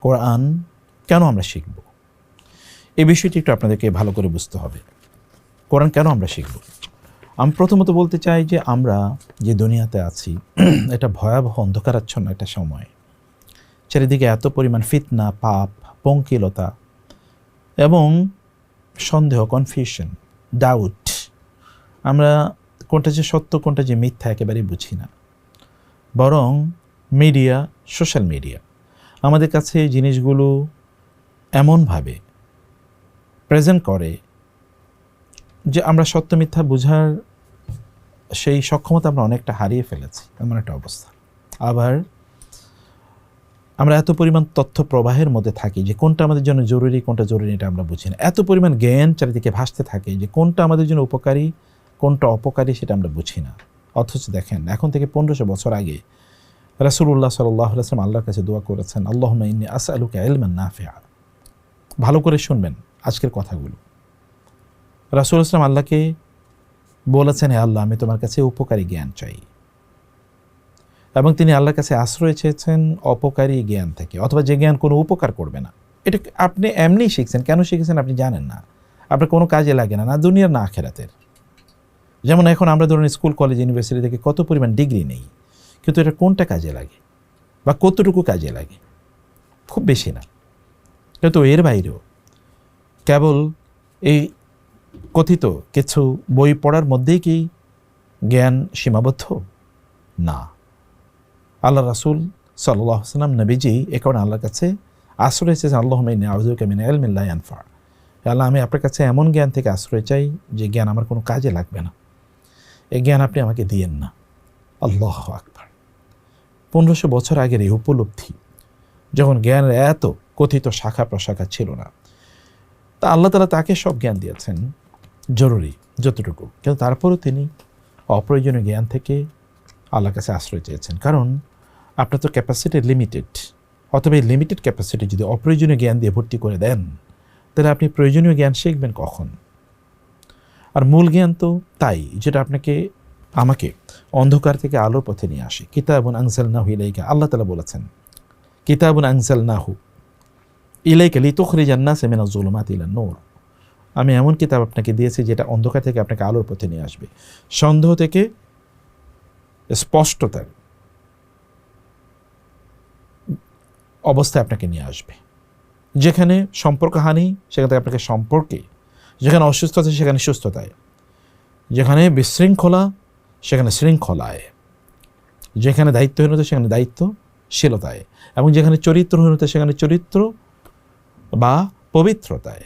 কোরআন কেন আমরা শিখব, এই বিষয়টি একটু আপনাদেরকে ভালো করে বুঝতে হবে। কোরআন কেন আমরা শিখব? আমি প্রথমত বলতে চাই যে আমরা যে দুনিয়াতে আছি এটা ভয়াবহ অন্ধকারাচ্ছন্ন একটা সময়। চারিদিকে এত পরিমাণ ফিতনা, পাপ, পঙ্কিলতা এবং সন্দেহ, কনফিউশন, ডাউট। আমরা কোনটা যে সত্য কোনটা যে মিথ্যা একেবারেই বুঝি না। বরং মিডিয়া, সোশ্যাল মিডিয়া আমাদের কাছে জিনিসগুলো এমনভাবে প্রেজেন্ট করে যে আমরা সত্য মিথ্যা বোঝার সেই সক্ষমতা আমরা অনেকটা হারিয়ে ফেলেছি, এমন একটা অবস্থা। আবার আমরা এত পরিমাণ তথ্য প্রবাহের মধ্যে থাকি যে কোনটা আমাদের জন্য জরুরি কোনটা জরুরি এটা আমরা বুঝি না। এত পরিমাণ জ্ঞান চারিদিকে ভাসতে থাকে যে কোনটা আমাদের জন্য উপকারী কোনটা অপকারী সেটা আমরা বুঝি না। অথচ দেখেন, এখন থেকে 1500 বছর আগে রাসূলুল্লাহ সাল্লাল্লাহু আলাইহি ওয়াসাল্লাম আল্লাহর কাছে দোয়া করেছেন, আল্লাহুম্মা ইন্নী আসআলুকা ইলমান নাফিআ। ভালো করে শুনবেন আজকের কথাগুলো। রাসূলুল্লাহ সাল্লাল্লাহু আল্লাহকে বলেছেন, হে আল্লাহ, আমি তোমার কাছে উপকারী জ্ঞান চাই। এবং তিনি আল্লাহর কাছে আশ্রয় চেয়েছেন অপকারী জ্ঞান থেকে, অথবা যে জ্ঞান কোনো উপকার করবে না। এটা আপনি এমনি শিখছেন, কেন শিখেছেন আপনি জানেন না, আপনার কোনো কাজে লাগে না, না দুনিয়ার না আখিরাতের। যেমন এখন আমরা ধরুন স্কুল, কলেজ, ইউনিভার্সিটি থেকে কত পরিমাণ ডিগ্রি নেই, কিন্তু এটা কোনটা কাজে লাগে বা কতটুকু কাজে লাগে? খুব বেশি না। কিন্তু এর বাইরেও কেবল এই কথিত কিছু বই পড়ার মধ্যেই কি জ্ঞান সীমাবদ্ধ? না। আল্লাহ রাসূল সাল্লাল্লাহু আলাইহি ওয়াসাল্লাম নবীজি এ কারণে আল্লাহর কাছে আশ্রয় চেয়েছেন, আল্লাহুম্মা ইন্নী আউযুবিকা মিন ইলমিন লা ইয়ানফা। আল্লাহ, আমি আপনার কাছে এমন জ্ঞান থেকে আশ্রয় চাই যে জ্ঞান আমার কোনো কাজে লাগবে না। এই জ্ঞান আপনি আমাকে দিয়েন না। আল্লাহু আকবার। 1500 বছর আগের এই উপলব্ধি, যখন জ্ঞানের এত কথিত শাখা প্রশাখা ছিল না, তা আল্লাহ তাআলা তাকে সব জ্ঞান দিয়েছেন জরুরি যতটুকু, কিন্তু তারপরেও তিনি অপ্রয়োজনীয় জ্ঞান থেকে আল্লাহর কাছে আশ্রয় চেয়েছেন। কারণ আপনার তো ক্যাপাসিটি লিমিটেড, অথবা এই লিমিটেড ক্যাপাসিটি যদি অপ্রয়োজনীয় জ্ঞান দিয়ে ভর্তি করে দেন, তাহলে আপনি প্রয়োজনীয় জ্ঞান শিখবেন কখন? আর মূল জ্ঞান তো তাই, যেটা আপনাকে আমাকে অন্ধকার থেকে আলোর পথে নিয়ে আসে। কিতাবুন আনজালনাহু ইলাইকা, আল্লাহ তাআলা বলেছেন, কিতাবুন আনজালনাহু ইলাইকা লিতুখরিজান নাসা মিনাজ যুলুমাতি ইলান নূর। আমি এমন কিতাব আপনাকে দিয়েছি যেটা অন্ধকার থেকে আপনাকে আলোর পথে নিয়ে আসবে, সন্দেহ থেকে স্পষ্টতার অবস্থায় আপনাকে নিয়ে আসবে। যেখানে সম্পর্কহানি সেখান থেকে আপনাকে সম্পর্কে, যেখানে অসুস্থতা সেখানে সুস্থতায়, যেখানে বিশৃঙ্খলা সেখানে শৃঙ্খলায়, যেখানে দায়িত্বহীনতা সেখানে দায়িত্বশীলতায়, এবং যেখানে চরিত্রহীনতা সেখানে চরিত্র বা পবিত্রতায়,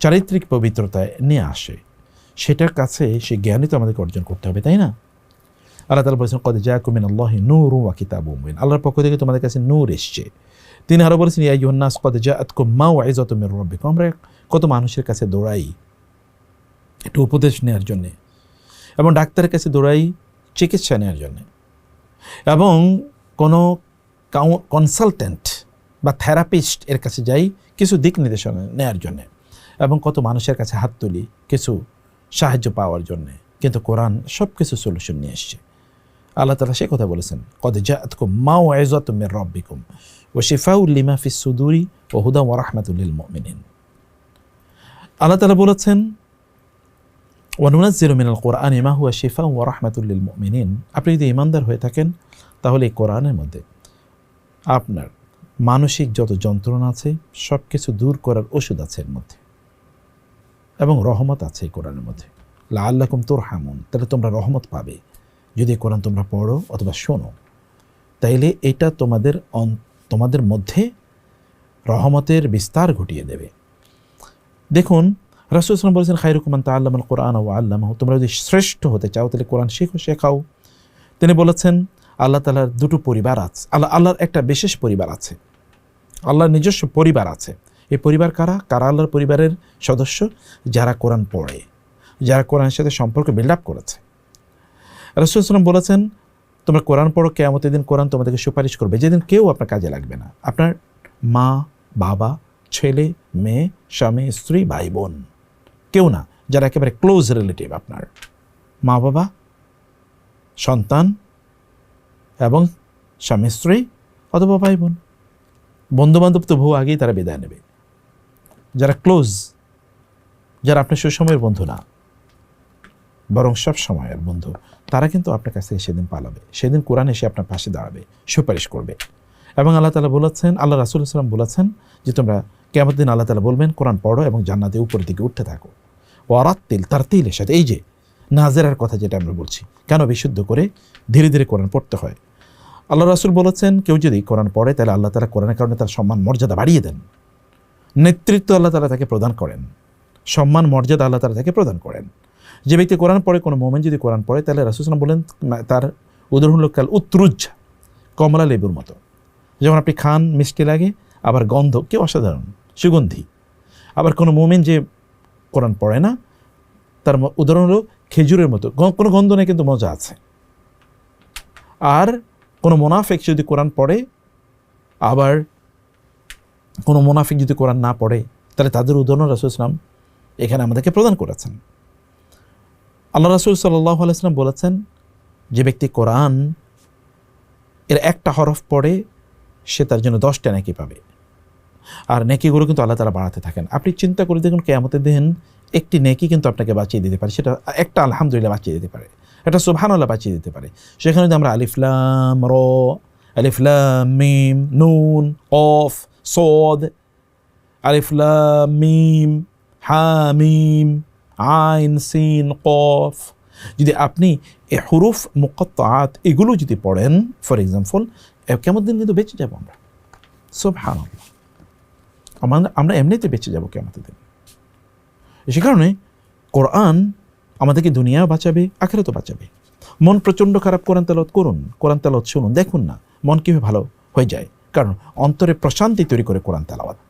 চারিত্রিক পবিত্রতায় নিয়ে আসে। সেটার কাছে সেই জ্ঞানই তো আমাদেরকে অর্জন করতে হবে, তাই না? আল্লাহ তাআলা বলেছেন, কদ জাআকুম মিনাল্লাহি নূরুন ওয়া কিতাবুম মুবিন। আল্লাহর পক্ষ থেকে তোমাদের কাছে নূর এসছে। তিনি আরও বলেছেন, ইয়া আইয়ুহান নাস কদ জাআতকুম মাউইযাতুম মির রাব্বিকুম। আমরা কত মানুষের কাছে দৌড়াই একটু উপদেশ নেওয়ার জন্যে, এবং ডাক্তারের কাছে দৌড়াই চিকিৎসা নেওয়ার জন্যে, এবং কোনো কনসালটেন্ট বা থেরাপিস্ট এর কাছে যাই কিছু দিক নির্দেশনা নেওয়ার জন্যে, এবং কত মানুষের কাছে হাত তুলি কিছু সাহায্য পাওয়ার জন্যে। কিন্তু কোরআন সব কিছু সলিউশন নিয়ে এসছে। আল্লাহ তাআলা সে কথা বলেছেন, কদ জাআতকুম মাউইযাতুম মির রাব্বিকুম ওয়া শিফাউল লিমা ফিস সুদুরি ওয়া হুদাম ওয়া রাহমাতুল লিল মুমিনিন। আল্লাহ তাআলা বলেছেন, ওয়া নুনাজ্জিলু মিনাল কুরআনি মা হুয়া শিফাউন ওয়া রাহমাতুল লিল মুমিনিন। আপনি যদি ঈমানদার হয়ে থাকেন তাহলে এই কোরআনের মধ্যে আপনার মানসিক যত যন্ত্রণা আছে সব কিছু দূর করার ওষুধ আছে এর মধ্যে, এবং রহমত আছে এই কোরআনের মধ্যে। লাআল্লাকুম তুরহামুন, তাহলে তোমরা রহমত পাবে যদি কোরআন তোমরা পড়ো অথবা শোনো। তাইলে এটা তোমাদের মধ্যে রহমতের বিস্তার ঘটিয়ে দেবে। দেখুন, রাসূল সাল্লাল্লাহু আলাইহি ওয়াসাল্লাম বলেছেন, খায়রুকুম মান তাআল্লামাল কুরআন ওয়া আল্লামাহু। তোমরা যদি শ্রেষ্ঠ হতে চাও তাহলে কোরআন শিখো, শেখাও। তিনি বলেছেন, আল্লাহ তাআলার দুটো পরিবার আছে, আল্লাহর একটা বিশেষ পরিবার আছে, আল্লাহর নিজস্ব পরিবার আছে। এই পরিবার কারা? আল্লাহর পরিবারের সদস্য যারা কোরআন পড়ে, যারা কোরআনের সাথে সম্পর্ক বিল্ড আপ করেছে। রাসূল সাল্লাল্লাহু আলাইহি ওয়াসাল্লাম বলেছেন, তোমরা কোরআন পড়ো, কিয়ামতের দিন কোরআন তোমাদেরকে সুপারিশ করবে, যেদিন কেউ আপনার কাজে লাগবে না। আপনার মা, বাবা, ছেলে, মেয়ে, স্বামী, স্ত্রী, ভাই বোন, কেউ না, যারা একেবারে ক্লোজ রিলেটিভ, আপনার মা বাবা, সন্তান এবং স্বামী স্ত্রী অথবা ভাই বোন। বন্ধুবান্ধব তো বহু আগেই তারা বিদায় নেবে। যারা ক্লোজ, যারা আপনার সুসময়ের বন্ধু না, বরং সব সময়ের বন্ধু, তারা কিন্তু আপনার কাছ থেকে সেদিন পালাবে। সেদিন কোরআন এসে আপনার পাশে দাঁড়াবে, সুপারিশ করবে। এবং আল্লাহ তাআলা বলেছেন, আল্লাহ রাসূল সাল্লাল্লাহু আলাইহি ওয়াসাল্লাম বলেছেন যে তোমরা কিয়ামতের দিন আল্লাহ তাআলা বলবেন কোরআন পড়ো এবং জান্নাতে উপরের দিকে উঠতে থাকো। ওয়ারাত্তিল তারতিলের সাথে, এই যে নাজেরার কথা যেটা আমরা বলছি, কেন বিশুদ্ধ করে ধীরে ধীরে কোরআন পড়তে হয়। আল্লাহ রাসূল বলেছেন কেউ যদি কোরআন পড়ে তাহলে আল্লাহ তাআলা কোরআনের কারণে তার সম্মান মর্যাদা বাড়িয়ে দেন। নেতৃত্ব আল্লাহ তাআলা তাকে প্রদান করেন, সম্মান মর্যাদা আল্লাহ তাআলা তাকে প্রদান করেন। যে ব্যক্তি কোরআন পড়ে, কোনো মোমেন যদি কোরআন পড়ে, তাহলে রাসূল সাল্লাল্লাহু আলাইহি ওয়াসাল্লাম বলেন তার উদাহরণ হলো কাল উত্রুজ, কমলা লেবুর মতো। যেমন আপনি খান মিষ্টি লাগে, আবার গন্ধ কি অসাধারণ, সুগন্ধি। আবার কোনো মোমেন যে কোরআন পড়ে না, তার উদাহরণ হলো খেজুরের মতো, কোনো গন্ধ নেই কিন্তু মজা আছে। আর কোনো মোনাফিক যদি কোরআন পড়ে, আবার কোনো মোনাফিক যদি কোরআন না পড়ে, তাহলে তাদের উদাহরণ রাসূল সাল্লাল্লাহু আলাইহি ওয়াসাল্লাম এখানে আমাদেরকে প্রদান করেছেন। আল্লাহ রাসূল সাল্লাল্লাহু আলাইহি ওয়াসাল্লাম বলেছেন যে ব্যক্তি কোরআন এর একটা হরফ পড়ে সে তার জন্য 10টা নেকি পাবে। আর নেকিগুলো কিন্তু আল্লাহ তাআলা বাড়াতে থাকেন। আপনি চিন্তা করে দেখুন, কিয়ামতের দিন একটি নেকি কিন্তু আপনাকে বাঁচিয়ে দিতে পারে। সেটা একটা আলহামদুলিল্লাহ বাঁচিয়ে দিতে পারে, একটা সুবহানাল্লাহ বাঁচিয়ে দিতে পারে। সেখানে যদি আমরা আলিফ লাম র, আলিফ লাম মিম, নুন, কফ, সদ, আলিফ লাম মিম, হা মিম, আইন, সিন, কফ, যদি আপনি এই হুরুফ মুকাত্তাআত এগুলো যদি পড়েন, ফর এক্সাম্পল, কেমন দিন কিন্তু বেঁচে যাবো আমরা। সুবহানাল্লাহ, আমরা এমনিতে বেঁচে যাবো কেমতের দিন। সে কারণে কোরআন আমাদেরকে দুনিয়াও বাঁচাবে, আখিরাতও বাঁচাবে। মন প্রচণ্ড খারাপ, কোরআন তেলাওয়াত করুন, কোরআন তেলাওয়াত শুনুন, দেখুন না মন কীভাবে ভালো হয়ে যায়। কারণ অন্তরে প্রশান্তি তৈরি করে কোরআন তেলাওয়াত।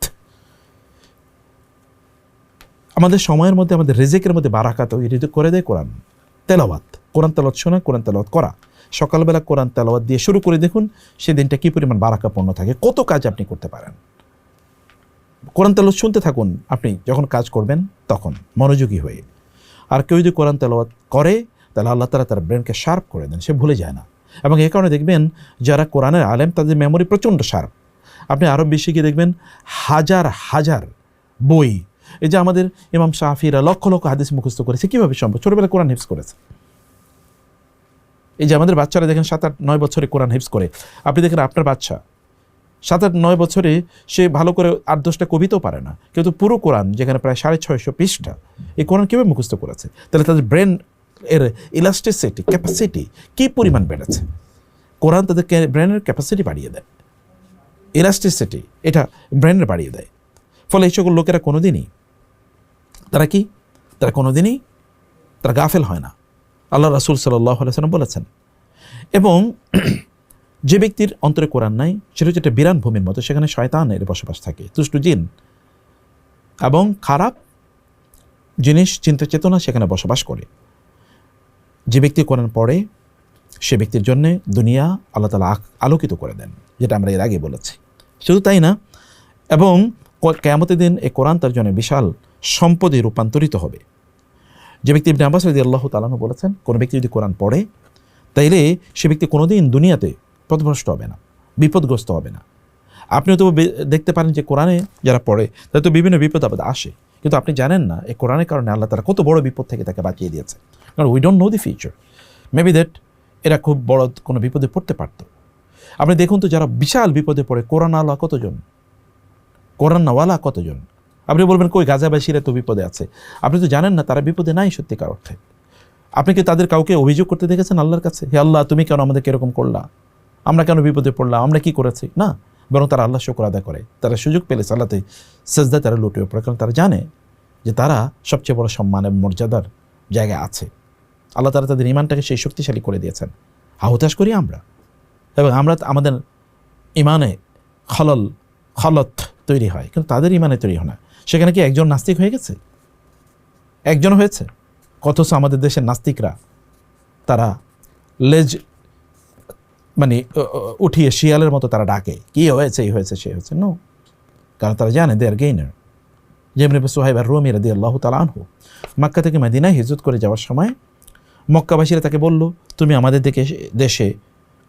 আমাদের সময়ের মধ্যে, আমাদের রিজিকের মধ্যে বারাকাত তৈরি করে দেয় কোরআন তেলাওয়াত। কোরআন তেলাওয়াত শোনা, কোরআন তেলাওয়াত করা। সকালবেলা কোরআন তেলাওয়াত দিয়ে শুরু করে দেখুন সে দিনটা কী পরিমাণ বারাকাপূর্ণ থাকে, কত কাজ আপনি করতে পারেন। কোরআন তেলাওয়াত শুনতে থাকুন আপনি যখন কাজ করবেন, তখন মনোযোগী হয়ে। আর কেউ যদি কোরআন তেলাওয়াত করে, তাহলে আল্লাহ তাআলা তার ব্রেনকে শার্প করে দেন, সে ভুলে যায় না। এবং এই কারণে দেখবেন যারা কোরআনের আলেম, তাদের মেমোরি প্রচণ্ড শার্প। আপনি আরব বিশ্বে গিয়ে দেখবেন হাজার হাজার বই। এই যে আমাদের ইমাম শাফিরা লক্ষ লক্ষ হাদিস মুখস্থ করেছে, কীভাবে সম্ভব? ছোটবেলায় কোরআন হিফজ করেছে। এই যে আমাদের বাচ্চারা দেখেন 7-8-9 বছরে কোরআন হিফজ করে। আপনি দেখেন আপনার বাচ্চা 7-8-9 বছরে সে ভালো করে 8-10টা কবিতাও পারে না, কিন্তু পুরো কোরআন যেখানে প্রায় 650 পৃষ্ঠা, এই কোরআন কীভাবে মুখস্থ করেছে? তাহলে তাদের ব্রেন এর ইলাস্টিসিটি, ক্যাপাসিটি কী পরিমাণ বেড়েছে। কোরআন তাদের ব্রেনের ক্যাপাসিটি বাড়িয়ে দেয়, ইলাস্টিসিটি এটা ব্রেনের বাড়িয়ে দেয়। ফলে এই সকল লোকেরা কোনোদিনই তারা গাফেল হয় না। আল্লাহ রাসূল সাল্লাল্লাহু আলাইহি ওয়াসাল্লাম বলেছেন। এবং যে ব্যক্তির অন্তরে কোরআন নাই, সেটা হচ্ছে একটা বিরান ভূমির মতো, সেখানে শয়তানের বসবাস থাকে, দুষ্ট জিন এবং খারাপ জিনিস, চিন্তা চেতনা সেখানে বসবাস করে। যে ব্যক্তি কোরআন পড়ে, সে ব্যক্তির জন্যে দুনিয়া আল্লাহ তাআলা আলোকিত করে দেন, যেটা আমরা এর আগে বলেছি। শুধু তাই না, এবং কিয়ামতের দিন এই কোরআন তার জন্য বিশাল সম্পদে রূপান্তরিত হবে। যে ব্যক্তি ইবনে আব্বাস রাদিয়াল্লাহু তাআলা আনহু বলেছেন, কোনো ব্যক্তি যদি কোরআন পড়ে, তাইলে সে ব্যক্তি কোনোদিন দুনিয়াতে পথভ্রষ্ট হবে না, বিপদগ্রস্ত হবে না। আপনিও তো দেখতে পারেন যে কোরআনে যারা পড়ে তাদের তো বিভিন্ন বিপদ আপদ আসে, কিন্তু আপনি জানেন না এই কোরআনের কারণে আল্লাহ তাআলা কত বড় বিপদ থেকে তাকে বাঁচিয়ে দিয়েছে। কারণ we don't know the future, maybe that এরা খুব বড় কোনো বিপদে পড়তে পারত। আপনি দেখুন তো যারা বিশাল বিপদে পড়ে, কোরআন আল্লাহ কতজন, কোরআন নাওয়ালা কতজন। আপনি বলবেন কই গাজাবাসীরা তো বিপদে আছে। আপনি তো জানেন না তারা বিপদে নাই সত্যিকার অর্থে। আপনি কি তাদের কাউকে অভিযোগ করতে দেখেছেন আল্লাহর কাছে, হে আল্লাহ তুমি কেন আমাদেরকে এরকম করলা, আমরা কেন বিপদে পড়লাম, আমরা কি করেছি? না, বরং তারা আল্লাহ শুকর আদায় করে। তারা সুযোগ পেলে সালাতে সেজদায় তারা লুটিয়ে পড়ে, কারণ তারা জানে যে তারা সবচেয়ে বড় সম্মান এবং মর্যাদার জায়গায় আছে। আল্লাহ তাআলা তাদের ইমানটাকে সেই শক্তিশালী করে দিয়েছেন। হতাশ করি আমরা, এবং আমরা আমাদের ইমানে খলত তৈরি হয়, কিন্তু তাদের ইমানে তৈরি হয় না। সেখানে কি একজন নাস্তিক হয়ে গেছে? একজন হয়েছে। অথচ আমাদের দেশের নাস্তিকরা তারা লেজ উঠিয়ে শিয়ালের মতো তারা ডাকে, কি হয়েছে, এই হয়েছে, সে হয়েছে। নো, কারণ তারা জানে দে আর গেইনার। যেমনি সুহাইব আর-রুমি রাদিয়াল্লাহু তাআলা আনহু মক্কা থেকে মদিনায় হিজরত করে যাওয়ার সময় মক্কাবাসীরা তাকে বলল, তুমি আমাদের দেশে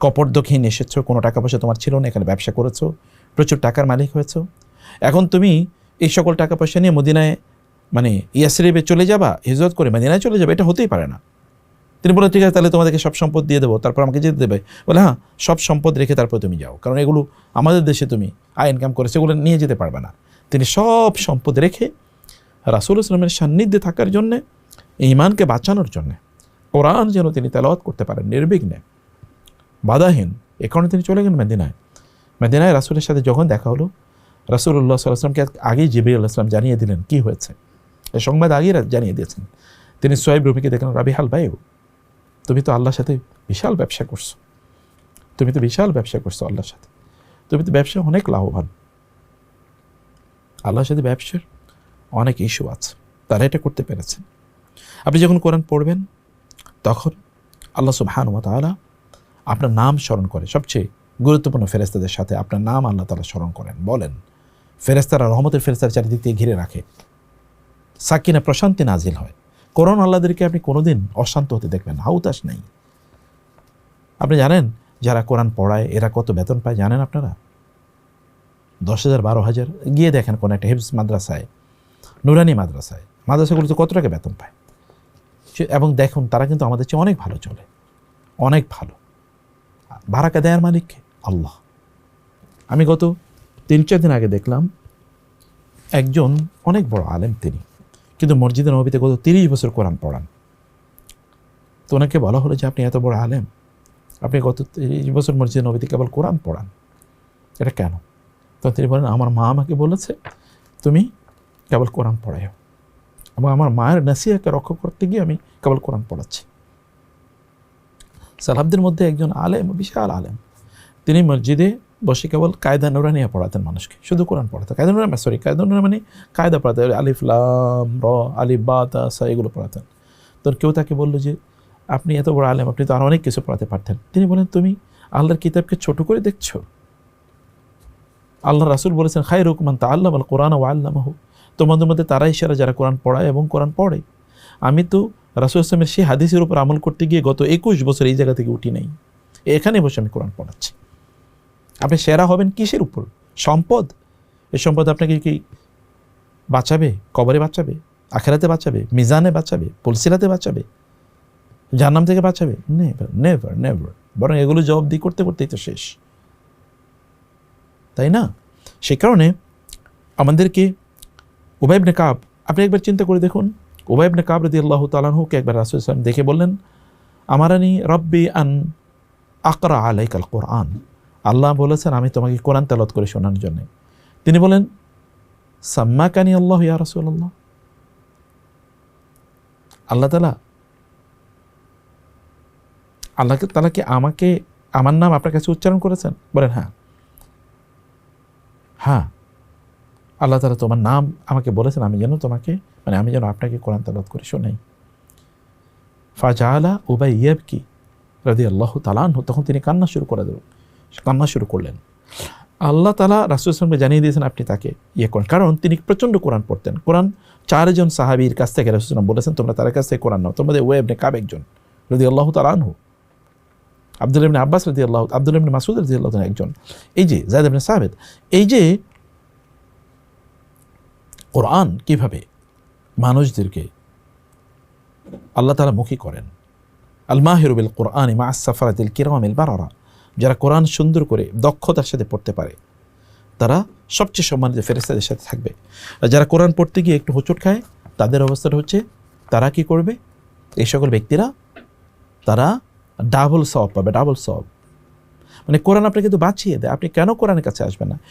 কপট দক্ষিণ এসেছো, কোনো টাকা পয়সা তোমার ছিল না, এখানে ব্যবসা করেছো, প্রচুর টাকার মালিক হয়েছ, এখন তুমি এই সকল টাকা পয়সা নিয়ে মদিনায় মানে ইয়াসরিবে চলে যাবা, হিজরত করে মদিনায় চলে যাবে, এটা হতেই পারে না। তিনি বলেন ঠিক আছে, তাহলে তোমাদেরকে সব সম্পদ দিয়ে দেবো, তারপর আমাকে যেতে দেবে। বলে হ্যাঁ, সব সম্পদ রেখে তারপর তুমি যাও, কারণ এগুলো আমাদের দেশে তুমি আয় ইনকাম করে সেগুলো নিয়ে যেতে পারবে না। তিনি সব সম্পদ রেখে রাসূল ইসলামের সান্নিধ্যে থাকার জন্যে, ঈমানকে বাঁচানোর জন্যে, কোরআন যেন তিনি তেলাওয়াত করতে পারেন নির্বিঘ্নে, বাধাহীন, এ কারণে তিনি চলে গেলেন মদিনায়। মদিনায় রাসূলের সাথে যখন দেখা হলো, রাসূলুল্লাহ সাল্লাল্লাহু আলাইহি ওয়াসাল্লামকে আগেই জিবরিল আলাইহিস সালাম জানিয়ে দিলেন কি হয়েছে, এই সংবাদ আগেই জানিয়ে দিয়েছেন। তিনি সুহাইব রুমিকে দেখলেন, রাবিহাল ভাই, তুমি তো আল্লাহর সাথে বিশাল ব্যবসা করছো, তুমি তো বিশাল ব্যবসা করছো আল্লাহর সাথে, তুমি তো ব্যবসা অনেক লাভবান, আল্লাহর সাথে ব্যবসার অনেক ইস্যু আছে, তারা এটা করতে পেরেছেন। আপনি যখন কোরআন পড়বেন তখন আল্লাহ সুবহানাহু ওয়া তাআলা আপনার নাম স্মরণ করে, সবচেয়ে গুরুত্বপূর্ণ ফেরেশতাদের সাথে আপনার নাম আল্লাহ তাআলা স্মরণ করেন, বলেন, ফেরেশতারা রহমতের ফেরেশতার চারিদিক দিয়ে ঘিরে রাখে, সাকিনা প্রশান্তি নাজিল হয়। কোরআন আল্লাহদেরকে আপনি কোনোদিন অশান্ত হতে দেখবেন না, হাউতাস নেই। আপনি জানেন যারা কোরআন পড়ায় এরা কত বেতন পায় জানেন আপনারা? 10,000 12,000। গিয়ে দেখেন কোনো একটা হিফজ মাদ্রাসায়, নুরানি মাদ্রাসায়, মাদ্রাসাগুলোতে কত টাকা বেতন পায়, এবং দেখুন তারা কিন্তু আমাদের চেয়ে অনেক ভালো চলে, অনেক ভালো। বারাকা দেয়ার মালিককে আল্লাহ। আমি গত 3-4 দিন আগে দেখলাম একজন অনেক বড় আলেম, তিনি কিন্তু মসজিদে নববীতে গত 30 বছর কোরআন পড়ান। তো ওনাকে বলা হলো যে আপনি এত বড় আলেম, আপনি গত 30 বছর মসজিদে নববীতে কেবল কোরআন পড়ান, এটা কেন? তো তিনি বলেন, আমার মা আমাকে বলেছে তুমি কেবল কোরআন পড়াও, এবং আমার মায়ের নাসিহাকে রক্ষা করতে গিয়ে আমি কেবল কোরআন পড়াচ্ছি। সালাফদের মধ্যে একজন আলেম, বিশাল আলেম, তিনি মসজিদে বসে কেবল কায়দা নুরানিয়া পড়াতেন মানুষকে, শুধু কোরআন পড়াতেন। কায়দা নুরানি মানে কায়দা পড়াতেন, আলিফ লাম র, আলিফ বা তা সা, এগুলো পড়াতেন। তো কেউ তাকে বললো যে আপনি এত বড় আলেম, আপনি তো আর অনেক কিছু পড়াতে পারতেন। তিনি বলেন, তুমি আল্লাহর কিতাবকে ছোট করে দেখছো? আল্লাহ রাসূল বলেছেন, খায়রুকুম মান তাআল্লামাল কোরআন ওয়া আল্লামাহু, তোমাদের মধ্যে তারাই সেরা যারা কোরআন পড়ায় এবং কোরআন পড়ে। আমি তো রাসূল ইসলামের সেই হাদিসের উপর আমল করতে গিয়ে গত 21 বছর এই জায়গা থেকে উঠি নাই, এখানে বসে আমি কোরআন পড়াচ্ছি। আপনি সেরা হবেন কিসের উপর? সম্পদ। এই সম্পদ আপনাকে কি বাঁচাবে? কবরে বাঁচাবে, আখিরাতে বাঁচাবে, মিজানে বাঁচাবে, পুলসিরাতে বাঁচাবে, জাহান্নাম থেকে বাঁচাবে? Never never never. বরং এগুলো জবাবদিহি করতে করতেই তো শেষ, তাই না? সে কারণে আমাদেরকে উবাই ইবনে কাব, আপনি একবার চিন্তা করে দেখুন, উবাই ইবনে কাব রাদিয়াল্লাহু তাআলা আনহুকে একবার রাসূল সাল্লাল্লাহু আলাইহি ওয়াসাল্লাম দেখে বললেন, আমারানি রব্বি আন আকরা আলাইকাল কোরআন, আল্লাহ বলেছেন আমি তোমাকে কোরআন তেলাওয়াত করে শোনানোর জন্য। তিনি বলেন, সাম্মাকানি আল্লাহ ইয়া রাসূলুল্লাহ, আল্লাহ তাআলা কি আমাকে, আমার নাম আপনার কাছে উচ্চারণ করেছেন? বলেন হ্যাঁ। হ্যাঁ, আল্লাহ তাআলা তোমার নাম আমাকে বলেছেন, আমি যেন তোমাকে, মানে আমি যেন আপনাকে কোরআন তেলাওয়াত করে শোনাই। ফাজাআলা উবাই ইয়াবকি রাদিয়াল্লাহু তাআলা আনহু, তখন তিনি কান্না শুরু করলেন। আল্লাহ তাআলা রাসূল সাল্লাল্লাহু আলাইহি ওয়াসাল্লামকে জানিয়ে দিয়েছেন আপনি তাকে ইয়ে করেন, কারণ তিনি প্রচণ্ড কোরআন পড়তেন। কোরআন 4 জন সাহাবীর কাছ থেকে রাসূল সাল্লাল্লাহু আলাইহি ওয়াসাল্লাম বলেছেন তোমরা তার কাছ থেকে কোরআন নাও। তোমাদের উবাই ইবনে কাব একজন রাদিয়াল্লাহু তাআলা আনহু, আব্দুল্লাহ ইবনে আব্বাস রাদিয়াল্লাহু, আব্দুল্লাহ ইবনে মাসউদ রাদিয়াল্লাহু তাআলা একজন, এই যে যায়েদ ইবনে সাবিত, এই যে কোরআন কিভাবে মানুষদেরকে আল্লাহ তাআলা মুখী করেন। আল মাহিরু বিল কোরআনি মা আস-সাফারাতিল কিরামিল বারারা, যারা কোরআন সুন্দর করে দক্ষতার সাথে পড়তে পারে তারা সবচেয়ে সম্মানিত ফেরেশতাদের সাথে থাকবে। আর যারা কোরআন পড়তে গিয়ে একটু হোঁচট খায় তাদের অবস্থাটা হচ্ছে, তারা কি করবে? এই সকল ব্যক্তিরা তারা ডাবল সওয়াব পাবে, ডাবল সওয়াব। মানে কোরআন আপনাকে কিন্তু বাঁচিয়ে দেয়। আপনি কেন কোরআনের কাছে আসবেন না?